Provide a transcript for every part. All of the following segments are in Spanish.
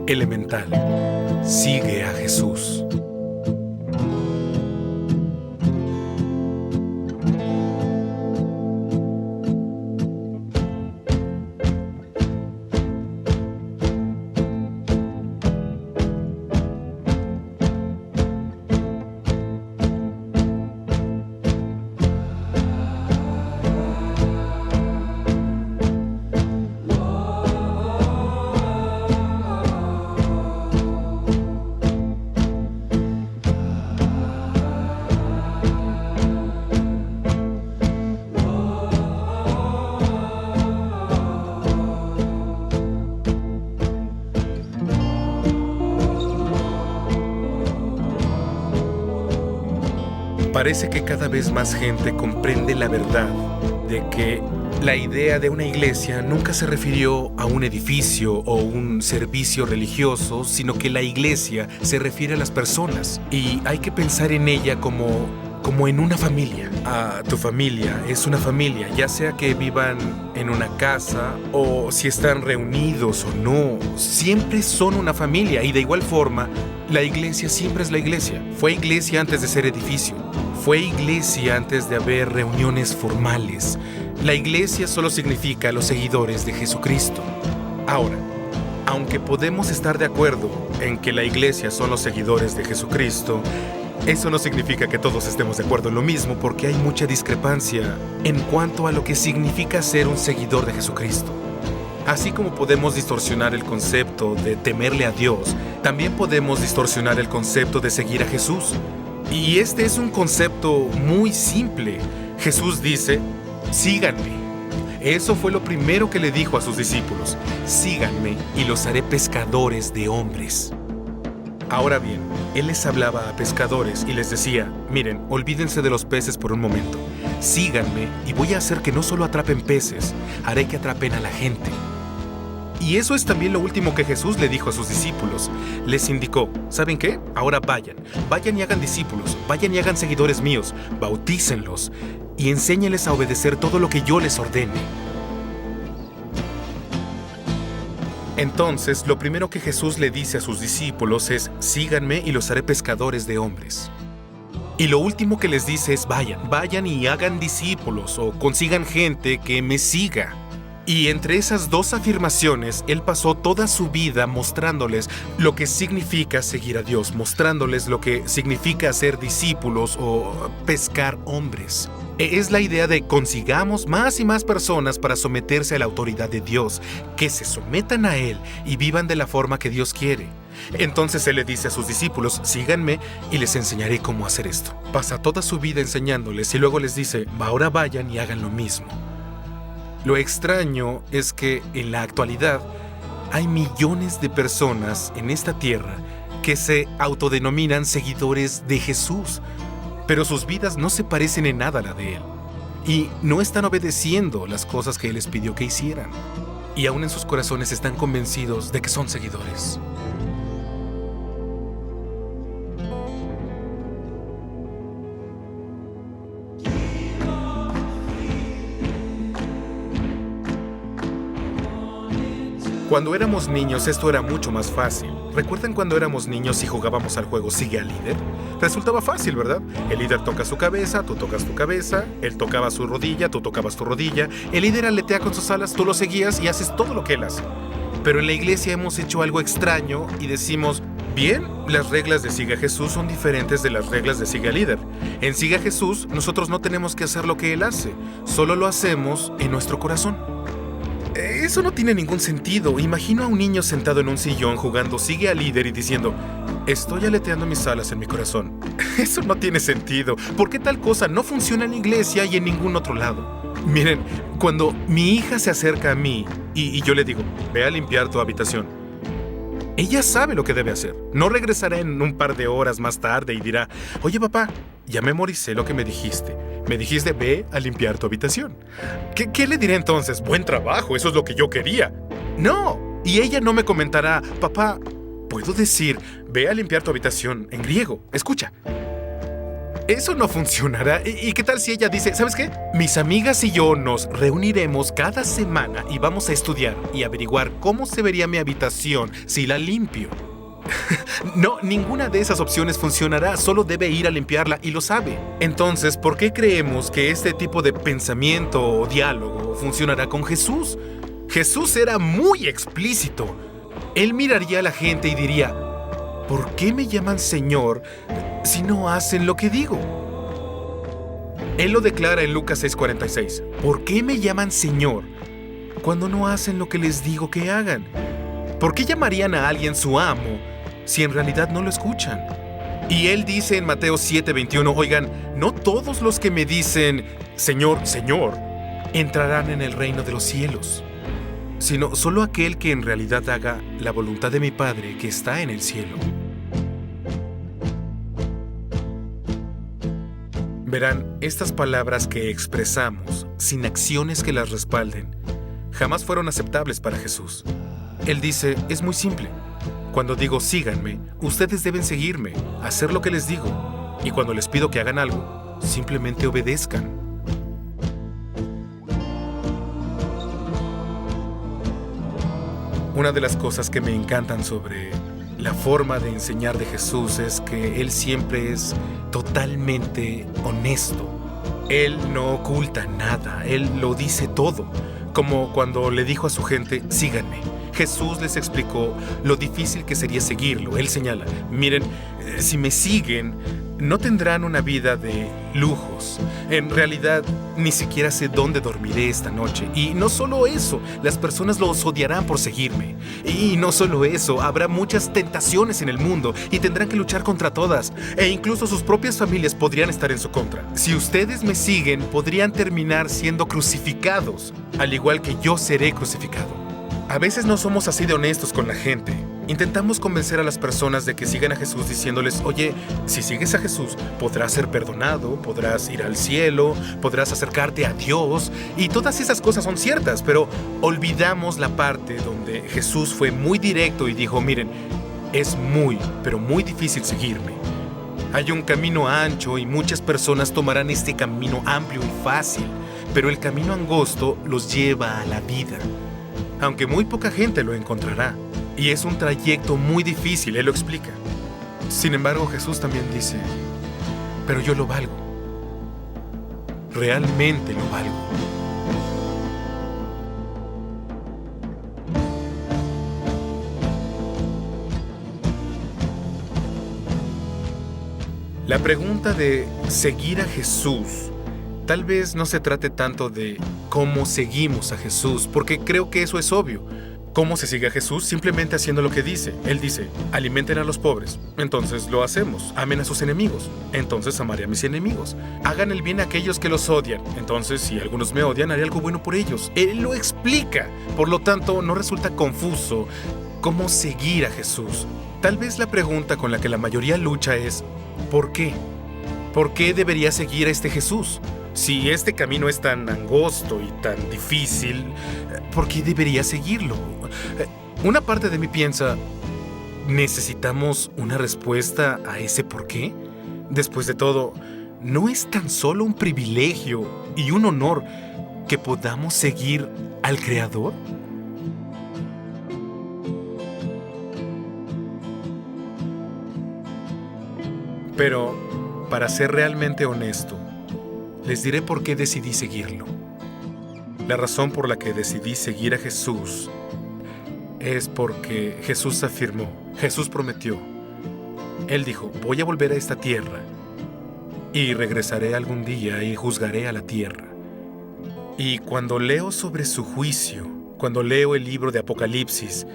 Elemental. Sigue a Jesús. Parece que cada vez más gente comprende la verdad de que la idea de una iglesia nunca se refirió a un edificio o un servicio religioso, sino que la iglesia se refiere a las personas y hay que pensar en ella como en una familia. Tu familia es una familia, ya sea que vivan en una casa o si están reunidos o no, siempre son una familia y de igual forma, la iglesia siempre es la iglesia. Fue iglesia antes de ser edificio. Fue iglesia antes de haber reuniones formales. La iglesia solo significa los seguidores de Jesucristo. Ahora, aunque podemos estar de acuerdo en que la iglesia son los seguidores de Jesucristo, eso no significa que todos estemos de acuerdo en lo mismo, porque hay mucha discrepancia en cuanto a lo que significa ser un seguidor de Jesucristo. Así como podemos distorsionar el concepto de temerle a Dios, también podemos distorsionar el concepto de seguir a Jesús. Y este es un concepto muy simple. Jesús dice, síganme. Eso fue lo primero que le dijo a sus discípulos. Síganme y los haré pescadores de hombres. Ahora bien, Él les hablaba a pescadores y les decía, miren, olvídense de los peces por un momento. Síganme y voy a hacer que no solo atrapen peces, haré que atrapen a la gente. Y eso es también lo último que Jesús le dijo a sus discípulos. Les indicó, ¿saben qué? Ahora vayan y hagan discípulos, vayan y hagan seguidores míos, bautícenlos y enséñenles a obedecer todo lo que yo les ordene. Entonces, lo primero que Jesús le dice a sus discípulos es, síganme y los haré pescadores de hombres. Y lo último que les dice es, vayan y hagan discípulos o consigan gente que me siga. Y entre esas dos afirmaciones, Él pasó toda su vida mostrándoles lo que significa seguir a Dios, mostrándoles lo que significa ser discípulos o pescar hombres. Es la idea de consigamos más y más personas para someterse a la autoridad de Dios, que se sometan a Él y vivan de la forma que Dios quiere. Entonces Él le dice a sus discípulos, síganme y les enseñaré cómo hacer esto. Pasa toda su vida enseñándoles y luego les dice, ahora vayan y hagan lo mismo. Lo extraño es que en la actualidad hay millones de personas en esta tierra que se autodenominan seguidores de Jesús, pero sus vidas no se parecen en nada a la de Él y no están obedeciendo las cosas que Él les pidió que hicieran. Y aún en sus corazones están convencidos de que son seguidores. Cuando éramos niños esto era mucho más fácil. ¿Recuerdan cuando éramos niños y jugábamos al juego Sigue al líder? Resultaba fácil, ¿verdad? El líder toca su cabeza, tú tocas tu cabeza, él tocaba su rodilla, tú tocabas tu rodilla, el líder aletea con sus alas, tú lo seguías y haces todo lo que él hace. Pero en la iglesia hemos hecho algo extraño y decimos, bien, las reglas de Sigue a Jesús son diferentes de las reglas de Sigue al líder. En Sigue a Jesús nosotros no tenemos que hacer lo que él hace, solo lo hacemos en nuestro corazón. Eso no tiene ningún sentido. Imagino a un niño sentado en un sillón jugando Sigue al líder y diciendo, estoy aleteando mis alas en mi corazón. Eso no tiene sentido. ¿Por qué tal cosa no funciona en la iglesia y en ningún otro lado? Miren, cuando mi hija se acerca a mí y yo le digo, ve a limpiar tu habitación, ella sabe lo que debe hacer. No regresará en un par de horas más tarde y dirá, oye papá, ya memoricé lo que me dijiste. Me dijiste, ve a limpiar tu habitación. ¿Qué le diré entonces? Buen trabajo, eso es lo que yo quería. No, y ella no me comentará, papá, puedo decir, ve a limpiar tu habitación en griego. Escucha. Eso no funcionará. ¿Y qué tal si ella dice, ¿sabes qué? Mis amigas y yo nos reuniremos cada semana y vamos a estudiar y averiguar cómo se vería mi habitación si la limpio? No, ninguna de esas opciones funcionará, solo debe ir a limpiarla y lo sabe. Entonces, ¿por qué creemos que este tipo de pensamiento o diálogo funcionará con Jesús? Jesús era muy explícito. Él miraría a la gente y diría, ¿por qué me llaman Señor si no hacen lo que digo? Él lo declara en Lucas 6:46. ¿Por qué me llaman Señor cuando no hacen lo que les digo que hagan? ¿Por qué llamarían a alguien su amo si en realidad no lo escuchan? Y él dice en Mateo 7:21, oigan, no todos los que me dicen Señor, Señor, entrarán en el reino de los cielos, sino solo aquel que en realidad haga la voluntad de mi Padre que está en el cielo. Verán, estas palabras que expresamos, sin acciones que las respalden, jamás fueron aceptables para Jesús. Él dice, es muy simple. Cuando digo síganme, ustedes deben seguirme, hacer lo que les digo. Y cuando les pido que hagan algo, simplemente obedezcan. Una de las cosas que me encantan sobre la forma de enseñar de Jesús es que Él siempre es totalmente honesto. Él no oculta nada, Él lo dice todo. Como cuando le dijo a su gente, síganme. Jesús les explicó lo difícil que sería seguirlo. Él señala, miren, si me siguen, no tendrán una vida de lujos. En realidad, ni siquiera sé dónde dormiré esta noche. Y no solo eso, las personas los odiarán por seguirme. Y no solo eso, habrá muchas tentaciones en el mundo y tendrán que luchar contra todas. E incluso sus propias familias podrían estar en su contra. Si ustedes me siguen, podrían terminar siendo crucificados, al igual que yo seré crucificado. A veces no somos así de honestos con la gente. Intentamos convencer a las personas de que sigan a Jesús diciéndoles, oye, si sigues a Jesús, podrás ser perdonado, podrás ir al cielo, podrás acercarte a Dios, y todas esas cosas son ciertas, pero olvidamos la parte donde Jesús fue muy directo y dijo, miren, es muy, pero muy difícil seguirme. Hay un camino ancho y muchas personas tomarán este camino amplio y fácil, pero el camino angosto los lleva a la vida. Aunque muy poca gente lo encontrará. Y es un trayecto muy difícil, Él lo explica. Sin embargo, Jesús también dice, pero yo lo valgo. Realmente lo valgo. La pregunta de seguir a Jesús tal vez no se trate tanto de cómo seguimos a Jesús, porque creo que eso es obvio. ¿Cómo se sigue a Jesús? Simplemente haciendo lo que dice. Él dice, alimenten a los pobres. Entonces lo hacemos. Amen a sus enemigos. Entonces amaré a mis enemigos. Hagan el bien a aquellos que los odian. Entonces, si algunos me odian, haré algo bueno por ellos. Él lo explica. Por lo tanto, no resulta confuso cómo seguir a Jesús. Tal vez la pregunta con la que la mayoría lucha es, ¿por qué? ¿Por qué debería seguir a este Jesús? Si este camino es tan angosto y tan difícil, ¿por qué debería seguirlo? Una parte de mí piensa, ¿necesitamos una respuesta a ese por qué? Después de todo, ¿no es tan solo un privilegio y un honor que podamos seguir al Creador? Pero, para ser realmente honesto, les diré por qué decidí seguirlo. La razón por la que decidí seguir a Jesús es porque Jesús afirmó, Jesús prometió. Él dijo, voy a volver a esta tierra y regresaré algún día y juzgaré a la tierra. Y cuando leo sobre su juicio, cuando leo el libro de Apocalipsis,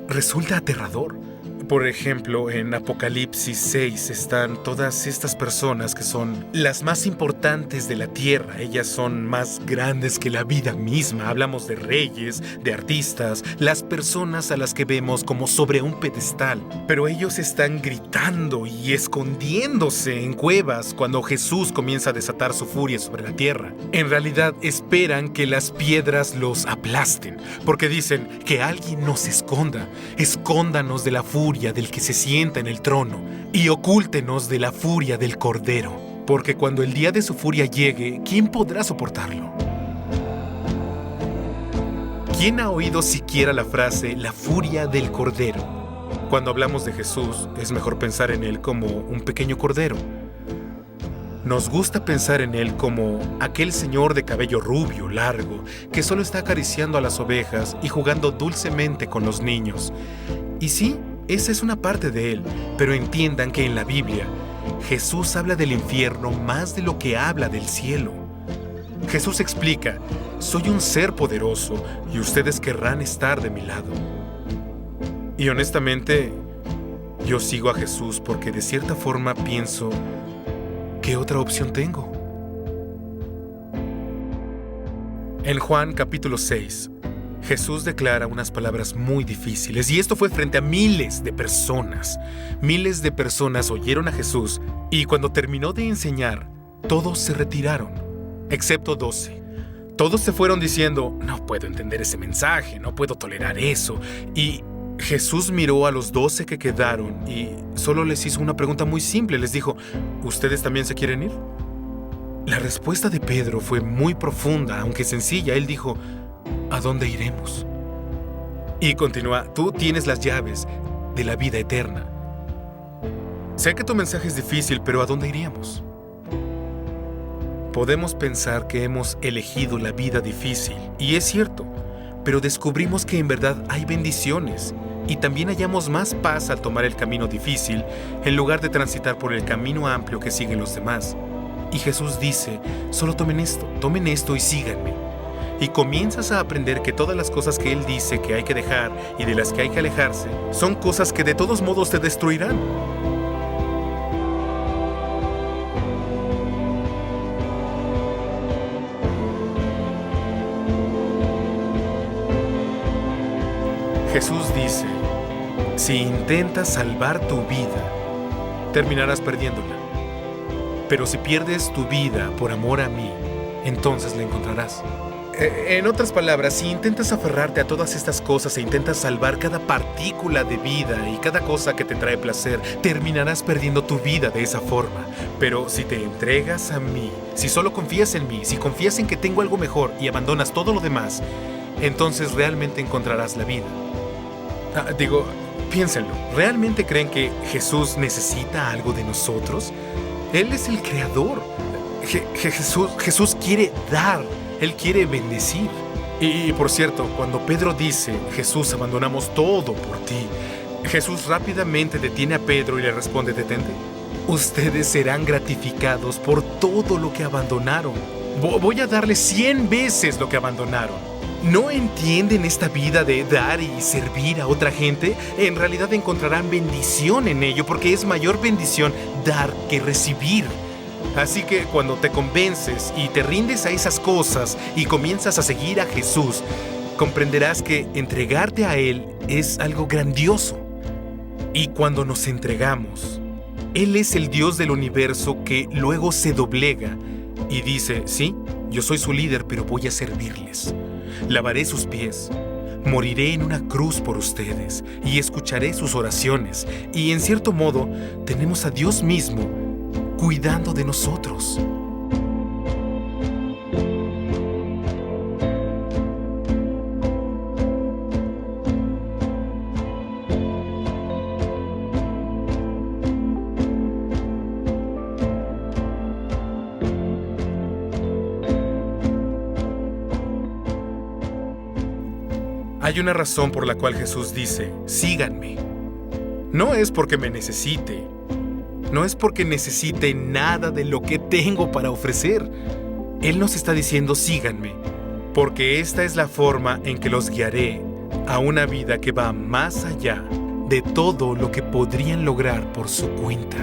resulta aterrador. Por ejemplo, en Apocalipsis 6 están todas estas personas que son las más importantes de la tierra. Ellas son más grandes que la vida misma. Hablamos de reyes, de artistas, las personas a las que vemos como sobre un pedestal. Pero ellos están gritando y escondiéndose en cuevas cuando Jesús comienza a desatar su furia sobre la tierra. En realidad esperan que las piedras los aplasten, porque dicen que alguien nos esconda. Escóndanos de la furia del que se sienta en el trono y ocúltenos de la furia del Cordero. porque cuando el día de su furia llegue, ¿quién podrá soportarlo? ¿Quién ha oído siquiera la frase "la furia del cordero"? Cuando hablamos de Jesús, es mejor pensar en Él como un pequeño cordero. Nos gusta pensar en Él como aquel señor de cabello rubio, largo, que solo está acariciando a las ovejas y jugando dulcemente con los niños. Y sí, esa es una parte de Él, pero entiendan que en la Biblia, Jesús habla del infierno más de lo que habla del cielo. Jesús explica: soy un ser poderoso y ustedes querrán estar de mi lado. Y honestamente, yo sigo a Jesús porque de cierta forma pienso: ¿qué otra opción tengo? En Juan capítulo 6, Jesús declara unas palabras muy difíciles, y esto fue frente a miles de personas. Miles de personas oyeron a Jesús, y cuando terminó de enseñar, todos se retiraron, excepto 12. Todos se fueron diciendo: no puedo entender ese mensaje, no puedo tolerar eso. Y Jesús miró a los 12 que quedaron y solo les hizo una pregunta muy simple. Les dijo: ¿ustedes también se quieren ir? La respuesta de Pedro fue muy profunda, aunque sencilla. Él dijo: ¿a dónde iremos? Y continúa: tú tienes las llaves de la vida eterna. Sé que tu mensaje es difícil, pero ¿a dónde iríamos? Podemos pensar que hemos elegido la vida difícil, y es cierto, pero descubrimos que en verdad hay bendiciones, y también hallamos más paz al tomar el camino difícil en lugar de transitar por el camino amplio que siguen los demás. Y Jesús dice: solo tomen esto y síganme. Y comienzas a aprender que todas las cosas que Él dice que hay que dejar y de las que hay que alejarse son cosas que de todos modos te destruirán. Jesús dice: si intentas salvar tu vida, terminarás perdiéndola. Pero si pierdes tu vida por amor a mí, entonces la encontrarás. En otras palabras, si intentas aferrarte a todas estas cosas e intentas salvar cada partícula de vida y cada cosa que te trae placer, terminarás perdiendo tu vida de esa forma. Pero si te entregas a mí, si solo confías en mí, si confías en que tengo algo mejor y abandonas todo lo demás, entonces realmente encontrarás la vida. Piénsenlo. ¿Realmente creen que Jesús necesita algo de nosotros? Él es el creador. Jesús quiere dar. Él quiere bendecir. Y por cierto, cuando Pedro dice: Jesús, abandonamos todo por ti, Jesús rápidamente detiene a Pedro y le responde: detente. Ustedes serán gratificados por todo lo que abandonaron. Voy a darles 100 veces lo que abandonaron. ¿No entienden esta vida de dar y servir a otra gente? En realidad encontrarán bendición en ello, porque es mayor bendición dar que recibir. Así que cuando te convences y te rindes a esas cosas y comienzas a seguir a Jesús, comprenderás que entregarte a Él es algo grandioso. Y cuando nos entregamos, Él es el Dios del universo que luego se doblega y dice: sí, yo soy su líder, pero voy a servirles. Lavaré sus pies, moriré en una cruz por ustedes y escucharé sus oraciones. Y en cierto modo, tenemos a Dios mismo cuidando de nosotros. Hay una razón por la cual Jesús dice: síganme. No es porque me necesite. No es porque necesite nada de lo que tengo para ofrecer. Él nos está diciendo: síganme, porque esta es la forma en que los guiaré a una vida que va más allá de todo lo que podrían lograr por su cuenta.